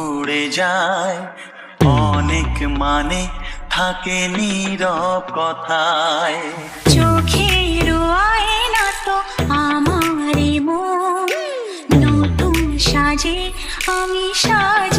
উড়ে যায়, অনেক মানে থাকে নীরব কথায়। চোখের আয়না তো আমারই মন, নতুন সাজে আমি সাজি।